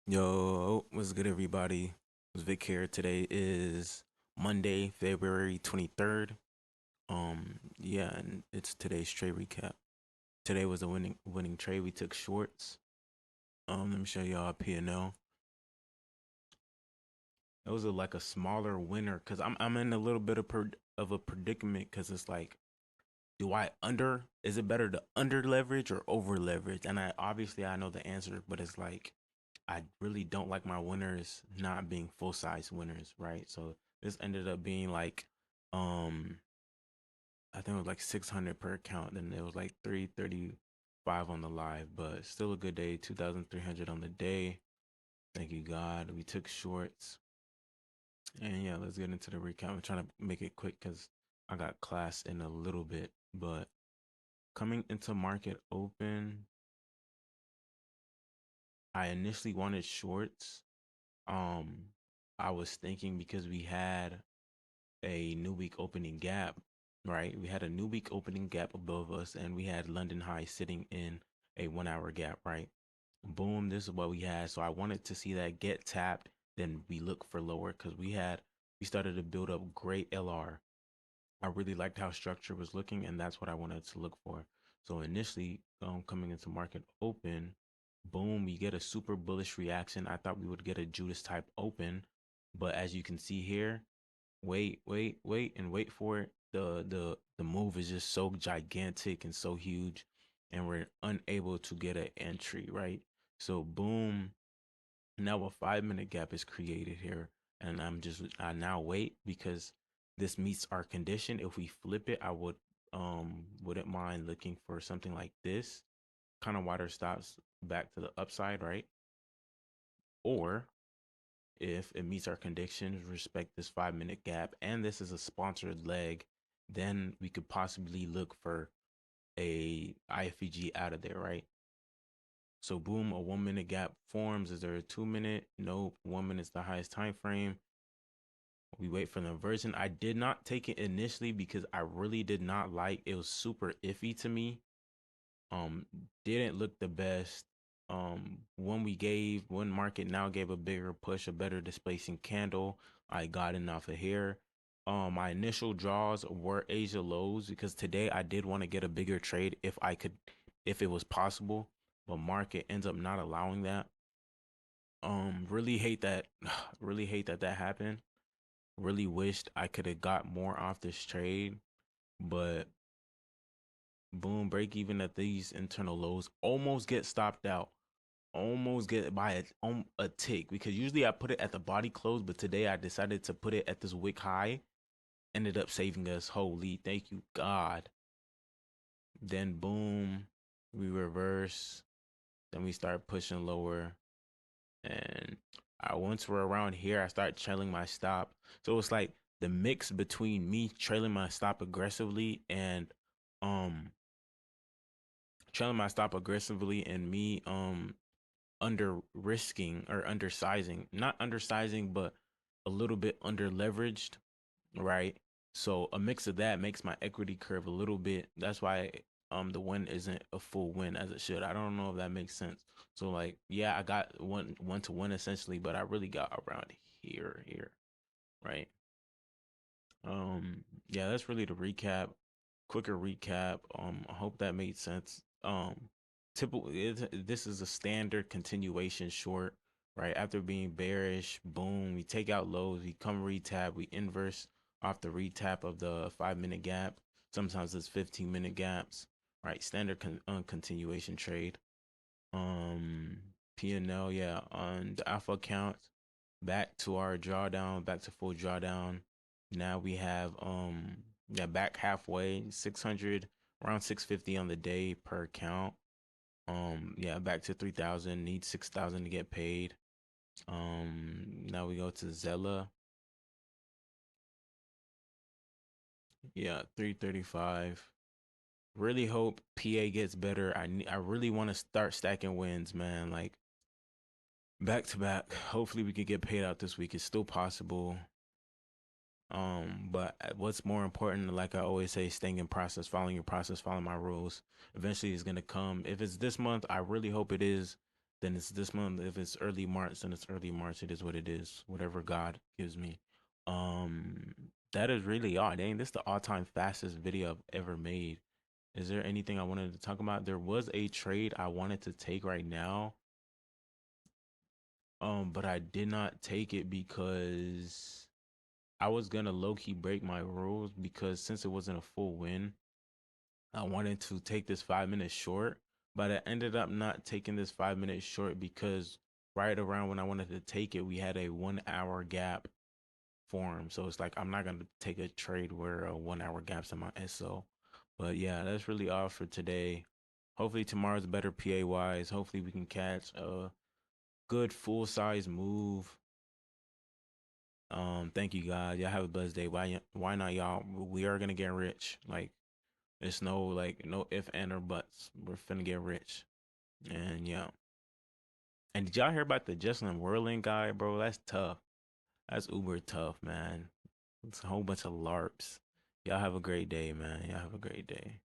Yo, what's good, everybody? It's Vic here. Today is Monday, February 23rd. Yeah, and it's today's trade recap. Today was a winning trade. We took shorts. Let me show y'all P&L. It was like a smaller winner because I'm in a little bit of a predicament because it's like, do I under? Is it better to under leverage or over leverage? And I know the answer, but it's like I really don't like my winners not being full size winners, right? So this ended up being like, um, I think it was like 600 per account, and it was like 335 on the live, but still a good day. 2,300 on the day. Thank you, God. We took shorts, and yeah, let's get into the recap. I'm trying to make it quick because I got class in a little bit, but coming into market open, I initially wanted shorts. Um, I was thinking because we had a new week opening gap, right? We had a new week opening gap above us, and we had London High sitting in a 1 hour gap, right? Boom, this is what we had. So I wanted to see that get tapped, then we look for lower because we started to build up great LR. I really liked how structure was looking, and that's what I wanted to look for. So initially, coming into market open, boom, we get a super bullish reaction. I thought we would get a Judas type open, but as you can see here, wait, and wait for it. The move is just so gigantic and so huge, and we're unable to get an entry, right? So boom, now a 5 minute gap is created here, and I now wait because this meets our condition. If we flip it, I wouldn't mind looking for something like this, kind of wider stops back to the upside, right? Or if it meets our conditions, respect this 5 minute gap, and this is a sponsored leg, then we could possibly look for a IFEG out of there, right? So boom, a 1 minute gap forms. Is there a 2 minute? Nope. 1 minute is the highest time frame. We wait for the inversion. I did not take it initially because I really did not like it. Was super iffy to me. Um, didn't look the best. When market now gave a bigger push, a better displacing candle, I got in off of here. My initial draws were Asia lows because today I did want to get a bigger trade if I could, if it was possible, but market ends up not allowing that. Really hate that. Really hate that that happened. Really wished I could have got more off this trade, but boom, break even at these internal lows. Almost get stopped out. Almost get by a tick because usually I put it at the body close, but today I decided to put it at this wick high. Ended up saving us. Holy, thank you, God. Then boom, we reverse. Then we start pushing lower. And once we're around here, I start trailing my stop. So it's like the mix between me trailing my stop aggressively and um trailing my stop aggressively and me under risking or undersizing, not undersizing, but a little bit under leveraged, right? So a mix of that makes my equity curve a little bit. That's why the win isn't a full win as it should. I don't know if that makes sense. So like, yeah, I got one to win essentially, but I really got around here, right? Yeah, that's really the recap. Quicker recap. I hope that made sense. This is a standard continuation short, right? After being bearish, boom, we take out lows, we come retap, we inverse off the retap of the 5 minute gap. Sometimes it's 15 minute gaps, right? Standard continuation trade. Um, P&L, yeah, on the alpha account, back to our drawdown, back to full drawdown. Now we have yeah, back halfway, 600, around 650 on the day per account. Yeah, back to 3,000, need 6,000 to get paid. Now we go to Zella. Yeah, 335. Really hope PA gets better. I really want to start stacking wins, man. Like back to back. Hopefully we could get paid out this week. It's still possible. But what's more important, like I always say, staying in process, following your process, following my rules. Eventually, it's gonna come. If it's this month, I really hope it is. then it's this month. If it's early March, then it's early March. It is what it is. Whatever God gives me. Um, that is really all. Dang, this is the all-time fastest video I've ever made. Is there anything I wanted to talk about? There was a trade I wanted to take right now. But I did not take it because I was gonna low key break my rules because since it wasn't a full win, I wanted to take this 5 minutes short, but I ended up not taking this 5 minutes short because right around when I wanted to take it, we had a 1 hour gap form. So it's like I'm not gonna take a trade where a 1 hour gap's in my SO. But yeah, that's really all for today. Hopefully tomorrow's better PA wise. Hopefully we can catch a good full size move. Thank you guys. Y'all have a blessed day. Why not y'all? We are gonna get rich. Like it's no like no if and or buts. We're finna get rich. And yeah. And did y'all hear about the Jesselyn Whirling guy, bro? That's tough. That's uber tough, man. It's a whole bunch of LARPs. Y'all have a great day, man. Y'all have a great day.